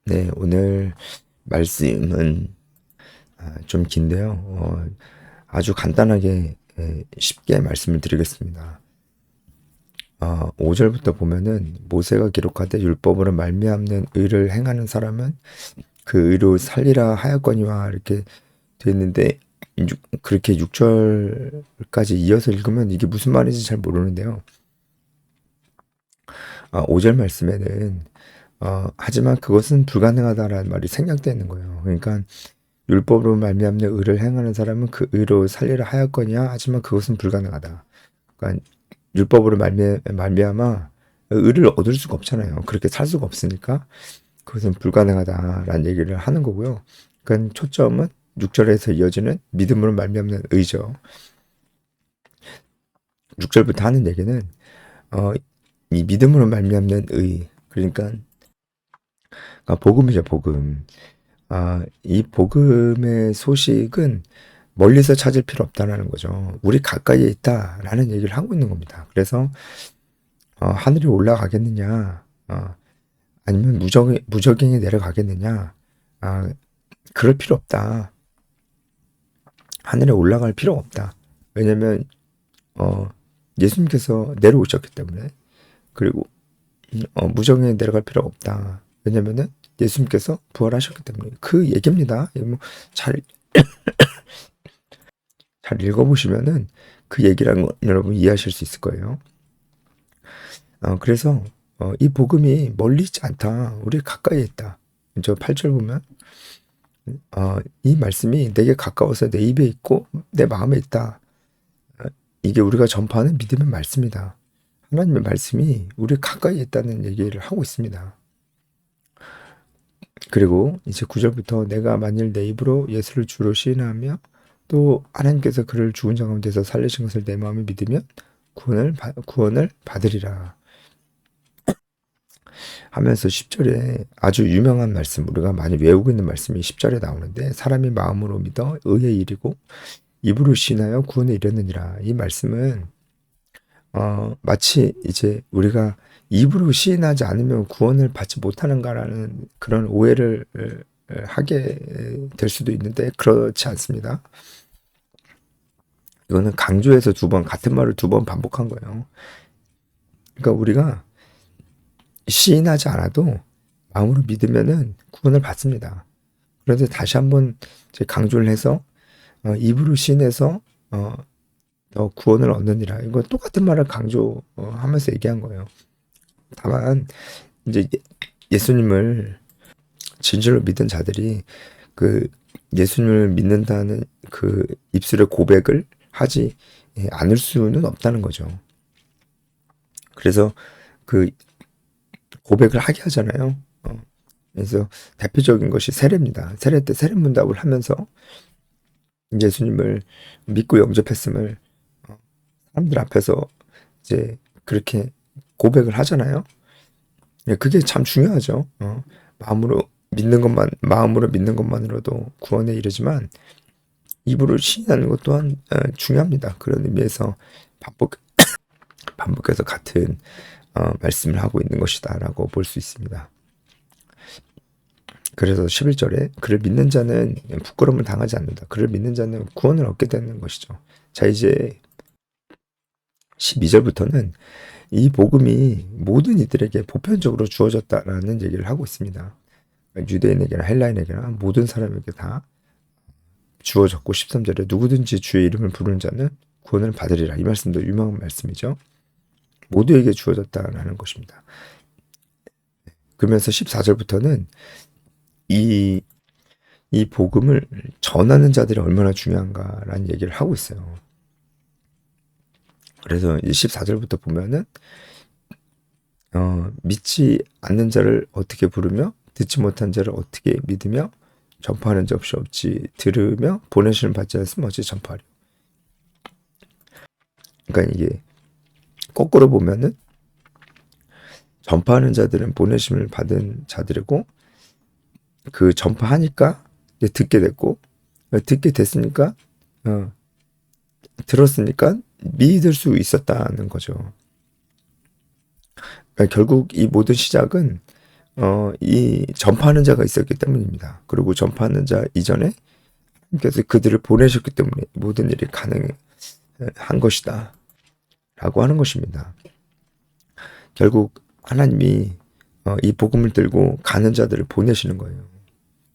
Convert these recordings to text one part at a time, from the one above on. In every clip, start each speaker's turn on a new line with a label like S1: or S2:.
S1: 네, 오늘 말씀은 좀 긴데요. 아주 간단하게 쉽게 말씀을 드리겠습니다. 5절부터 보면은 모세가 기록하되 율법으로 말미암는 의를 행하는 사람은 그 의로 살리라 하였거니와 이렇게 되어 있는데 그렇게 6절까지 이어서 읽으면 이게 무슨 말인지 잘 모르는데요. 5절 말씀에는 하지만 그것은 불가능하다라는 말이 생략되어 있는 거예요. 그러니까 율법으로 말미암는 의를 행하는 사람은 그 의로 살리라 하였거니와 하지만 그것은 불가능하다. 그러니까 율법으로 말미암아 의를 얻을 수가 없잖아요. 그렇게 살 수가 없으니까 그것은 불가능하다라는 얘기를 하는 거고요. 그러니까 초점은 6절에서 이어지는 믿음으로 말미암는 의죠. 6절부터 하는 얘기는 어, 이 믿음으로 말미암는 의, 그러니까 복음이죠, 복음. 이 복음의 소식은 멀리서 찾을 필요 없다라는 거죠. 우리 가까이에 있다라는 얘기를 하고 있는 겁니다. 그래서 하늘에 올라가겠느냐, 아니면 무적행에 내려가겠느냐, 그럴 필요 없다. 하늘에 올라갈 필요 없다. 왜냐면 예수님께서 내려오셨기 때문에. 그리고 무적행에 내려갈 필요가 없다. 왜냐면은 예수님께서 부활하셨기 때문에. 그 얘기입니다. 뭐잘 잘 읽어보시면은 그 얘기라는 거 여러분 이해하실 수 있을 거예요. 그래서 이 복음이 멀리 있지 않다. 우리 가까이에 있다. 저 8절 보면 이 말씀이 내게 가까워서 내 입에 있고 내 마음에 있다. 이게 우리가 전파하는 믿음의 말씀이다. 하나님의 말씀이 우리 가까이에 있다는 얘기를 하고 있습니다. 그리고 이제 9절부터 내가 만일 내 입으로 예수를 주로 시인하며 또 하나님께서 그를 죽은 자 가운데서 살리신 것을 내 마음에 믿으면 구원을 받으리라 하면서 10절에 아주 유명한 말씀, 우리가 많이 외우고 있는 말씀이 10절에 나오는데 사람이 마음으로 믿어 의의 일이고 입으로 시인하여 구원에 이르느니라. 이 말씀은 마치 이제 우리가 입으로 시인하지 않으면 구원을 받지 못하는가라는 그런 오해를 하게 될 수도 있는데 그렇지 않습니다. 이거는 강조해서 같은 말을 2번 반복한 거예요. 그러니까 우리가 시인하지 않아도 마음으로 믿으면은 구원을 받습니다. 그런데 다시 한번 강조를 해서 입으로 시인해서 너 구원을 얻느니라. 이거 똑같은 말을 강조하면서 얘기한 거예요. 다만 이제 예수님을 진실로 믿은 자들이 그 예수님을 믿는다는 그 입술의 고백을 하지 않을 수는 없다는 거죠. 그래서 그 고백을 하게 하잖아요. 그래서 대표적인 것이 세례입니다. 세례 때 세례문답을 하면서 예수님을 믿고 영접했음을 사람들 앞에서 이제 그렇게 고백을 하잖아요. 그게 참 중요하죠. 마음으로 믿는 것만으로도 구원에 이르지만 입으로 시인하는 것 또한 중요합니다. 그런 의미에서 반복해서 같은 말씀을 하고 있는 것이다라고 볼 수 있습니다. 그래서 11절에 그를 믿는 자는 부끄러움을 당하지 않는다. 그를 믿는 자는 구원을 얻게 되는 것이죠. 자, 이제 12절부터는 이 복음이 모든 이들에게 보편적으로 주어졌다라는 얘기를 하고 있습니다. 유대인에게나 헬라인에게나 모든 사람에게 다 주어졌고 13절에 누구든지 주의 이름을 부르는 자는 구원을 받으리라. 이 말씀도 유명한 말씀이죠. 모두에게 주어졌다라는 것입니다. 그러면서 14절부터는 이 복음을 전하는 자들이 얼마나 중요한가라는 얘기를 하고 있어요. 그래서 14절부터 보면은 믿지 않는 자를 어떻게 부르며 듣지 못한 자를 어떻게 믿으며 전파하는 자 없이 들으며 보내시는 받지 않으면 어찌 전파하려. 그러니까 이게 거꾸로 보면은 전파하는 자들은 보내심을 받은 자들이고 그 전파하니까 듣게 됐고 듣게 됐으니까 들었으니까 믿을 수 있었다는 거죠. 그러니까 결국 이 모든 시작은 이 전파하는 자가 있었기 때문입니다. 그리고 전파하는 자 이전에 하나님께서 그들을 보내셨기 때문에 모든 일이 가능한 것이다 라고 하는 것입니다. 결국 하나님이 이 복음을 들고 가는 자들을 보내시는 거예요.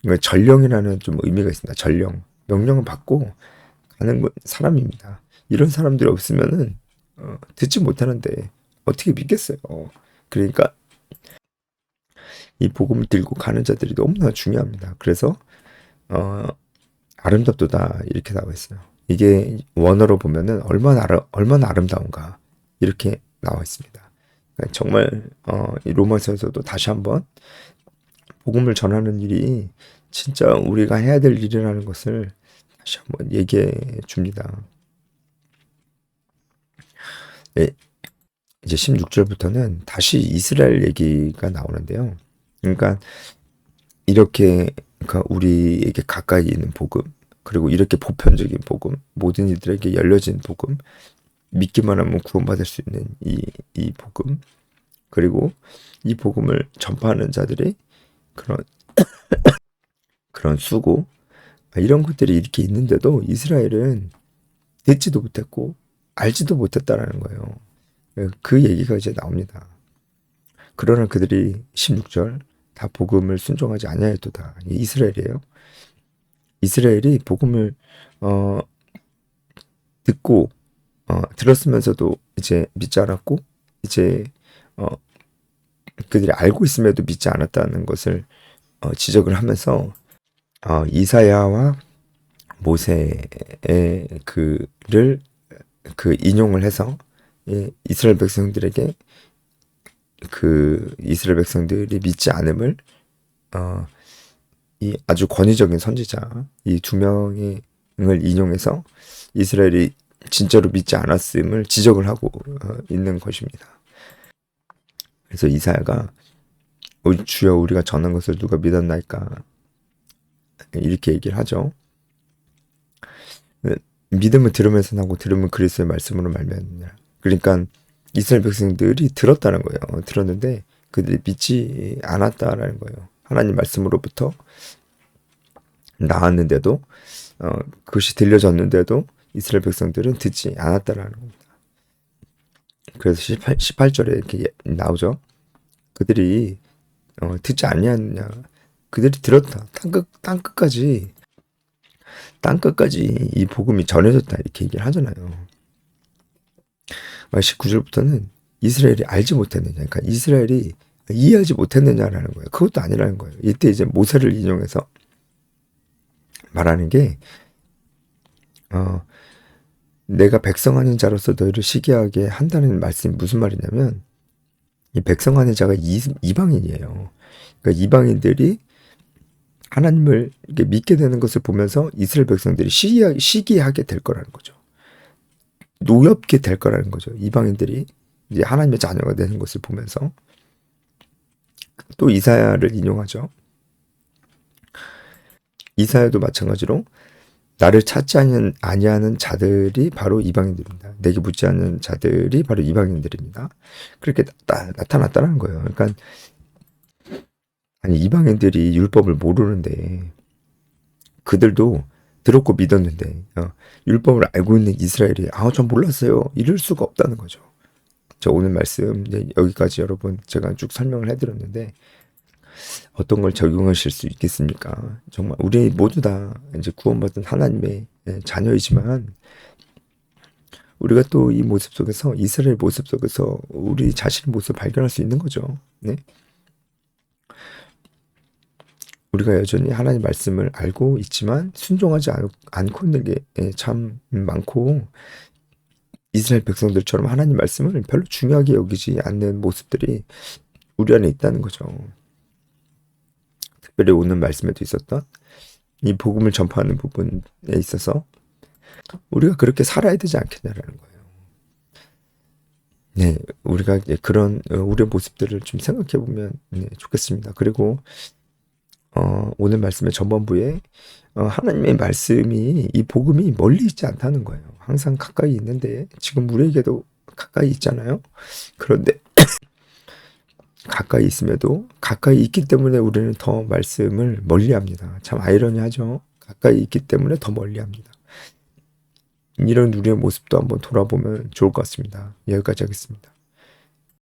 S1: 그러니까 전령이라는 좀 의미가 있습니다. 전령. 명령을 받고 가는 사람입니다. 이런 사람들이 없으면은 듣지 못하는데 어떻게 믿겠어요. 그러니까 이 복음을 들고 가는 자들이 너무나 중요합니다. 그래서 아름답도다 이렇게 나와 있어요. 이게 원어로 보면은 얼마나 아름다운가 이렇게 나와 있습니다. 그러니까 정말 이 로마서에서도 다시 한번 복음을 전하는 일이 진짜 우리가 해야 될 일이라는 것을 다시 한번 얘기해 줍니다. 네, 이제 16절부터는 다시 이스라엘 얘기가 나오는데요. 그러니까 이렇게 그러니까 우리에게 가까이 있는 복음, 그리고 이렇게 보편적인 복음, 모든 이들에게 열려진 복음, 믿기만 하면 구원받을 수 있는 이 복음, 그리고 이 복음을 전파하는 자들의 그런 수고, 이런 것들이 이렇게 있는데도 이스라엘은 듣지도 못했고 알지도 못했다라는 거예요. 그 얘기가 이제 나옵니다. 그러나 그들이 16절 다 복음을 순종하지 아니하였도다. 이스라엘이에요. 이스라엘이 복음을 듣고 들었으면서도 이제 믿지 않았고 이제 그들이 알고 있음에도 믿지 않았다는 것을 지적을 하면서 이사야와 모세의 그를 인용을 해서 이스라엘 백성들에게 이스라엘 백성들이 믿지 않음을 이 아주 권위적인 선지자 이 두 명을 인용해서 이스라엘이 진짜로 믿지 않았음을 지적을 하고 있는 것입니다. 그래서 이사야가 주여 우리가 전한 것을 누가 믿었나이까 이렇게 얘기를 하죠. 믿음을 들으면서 나고 들으면 그리스도의 말씀으로 말미암느니라. 그러니까 이스라엘 백성들이 들었다는 거예요. 들었는데 그들이 믿지 않았다라는 거예요. 하나님 말씀으로부터 나왔는데도 그것이 들려졌는데도 이스라엘 백성들은 듣지 않았다라는 겁니다. 그래서 18절에 이렇게 나오죠. 그들이 듣지 않냐느냐. 그들이 들었다. 땅끝까지 이 복음이 전해졌다 이렇게 얘기를 하잖아요. 19절부터는 이스라엘이 알지 못했느냐, 그러니까 이스라엘이 이해하지 못했느냐라는 거예요. 그것도 아니라는 거예요. 이때 이제 모세를 인용해서 말하는 게 내가 백성 아닌 자로서 너희를 시기하게 한다는 말씀이 무슨 말이냐면 이 백성 아닌 자가 이방인이에요. 그러니까 이방인들이 하나님을 이렇게 믿게 되는 것을 보면서 이스라엘 백성들이 시기하게 될 거라는 거죠. 노엽게 될 거라는 거죠. 이방인들이 이제 하나님의 자녀가 되는 것을 보면서 또 이사야를 인용하죠. 이사야도 마찬가지로 나를 찾지 아니하는 자들이 바로 이방인들입니다. 내게 묻지 않는 자들이 바로 이방인들입니다. 그렇게 나타났다는 거예요. 그러니까 아니 이방인들이 율법을 모르는데 그들도 들었고 믿었는데 율법을 알고 있는 이스라엘이 전 몰랐어요. 이럴 수가 없다는 거죠. 저 오늘 말씀 여기까지 여러분 제가 쭉 설명을 해드렸는데 어떤 걸 적용하실 수 있겠습니까? 정말 우리 모두 다 이제 구원받은 하나님의 자녀이지만 우리가 또 이 모습 속에서 이스라엘 모습 속에서 우리 자신의 모습을 발견할 수 있는 거죠. 네. 우리가 여전히 하나님 말씀을 알고 있지만 순종하지 않고 있는 게 참 많고 이스라엘 백성들처럼 하나님 말씀을 별로 중요하게 여기지 않는 모습들이 우리 안에 있다는 거죠. 특별히 오늘 말씀에도 있었던 이 복음을 전파하는 부분에 있어서 우리가 그렇게 살아야 되지 않겠냐라는 거예요. 네, 우리가 그런 우리의 모습들을 좀 생각해 보면 좋겠습니다. 그리고 오늘 말씀의 전반부에 하나님의 말씀이 이 복음이 멀리 있지 않다는 거예요. 항상 가까이 있는데 지금 우리에게도 가까이 있잖아요. 그런데 가까이 있음에도 가까이 있기 때문에 우리는 더 말씀을 멀리합니다. 참 아이러니하죠. 가까이 있기 때문에 더 멀리합니다. 이런 우리의 모습도 한번 돌아보면 좋을 것 같습니다. 여기까지 하겠습니다.